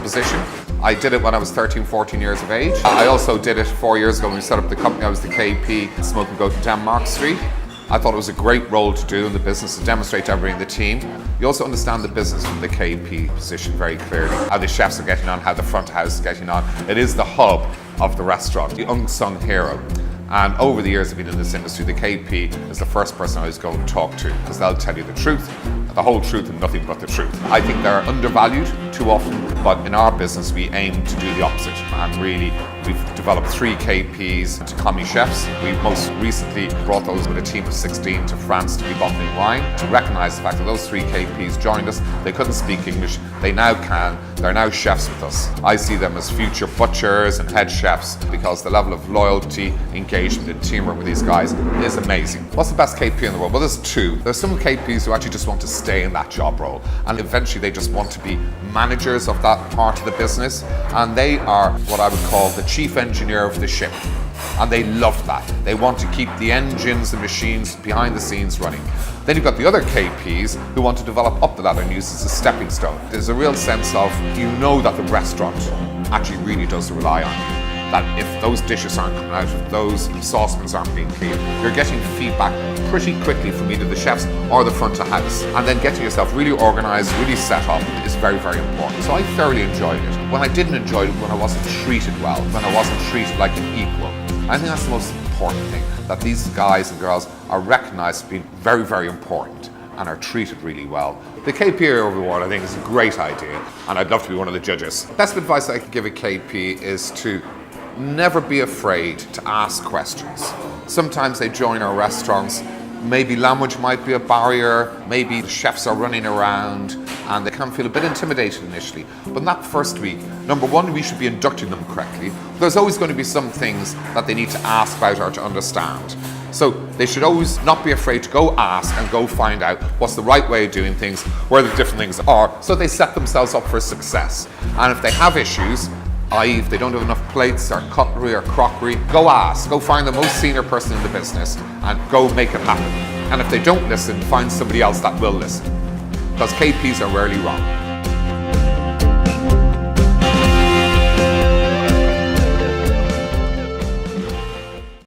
position. I did it when I was 13, 14 years of age. I also did it 4 years ago when we set up the company. I was the KP Smoke and Go to Denmark Street. I thought it was a great role to do in the business to demonstrate to everybody in the team. You also understand the business from the KP position very clearly. How the chefs are getting on, how the front of house is getting on. It is the hub of the restaurant, the unsung hero. And over the years I've been in this industry, the KP is the first person I always go and talk to because they'll tell you the truth, the whole truth and nothing but the truth. I think they're undervalued too often, but in our business we aim to do the opposite. And really, we've developed 3 KPs to commis chefs. We most recently brought those with a team of 16 to France to be bottling wine to recognise the fact that those 3 KPs joined us. They couldn't speak English, they now can. They're now chefs with us. I see them as future butchers and head chefs because the level of loyalty, engagement and teamwork with these guys is amazing. What's the best KP in the world? Well, there's 2. There's some KPs who actually just want to stay in that job role and eventually they just want to be managers of that part of the business, and they are what I would call the chief engineer of the ship. And they love that. They want to keep the engines, the machines behind the scenes running. Then you've got the other KPs who want to develop up the ladder and use this as a stepping stone. There's a real sense of, you know that the restaurant actually really does rely on you. That if those dishes aren't coming out, if those saucepans aren't being cleaned, you're getting feedback pretty quickly from either the chefs or the front of house. And then getting yourself really organised, really set up is very, very important. So I thoroughly enjoyed it. When I didn't enjoy it, when I wasn't treated well, when I wasn't treated like an equal. I think that's the most important thing, that these guys and girls are recognised as being very, very important and are treated really well. The KP Award, I think, is a great idea, and I'd love to be one of the judges. Best advice I could give a KP is to never be afraid to ask questions. Sometimes they join our restaurants, maybe language might be a barrier, maybe the chefs are running around and they can feel a bit intimidated initially. But in that first week, number 1, we should be inducting them correctly. There's always going to be some things that they need to ask about or to understand. So they should always not be afraid to go ask and go find out what's the right way of doing things, where the different things are, so they set themselves up for success. And if they have issues, i.e. if they don't have enough plates or cutlery or crockery, go ask, go find the most senior person in the business and go make it happen. And if they don't listen, find somebody else that will listen. Because KPs are rarely wrong.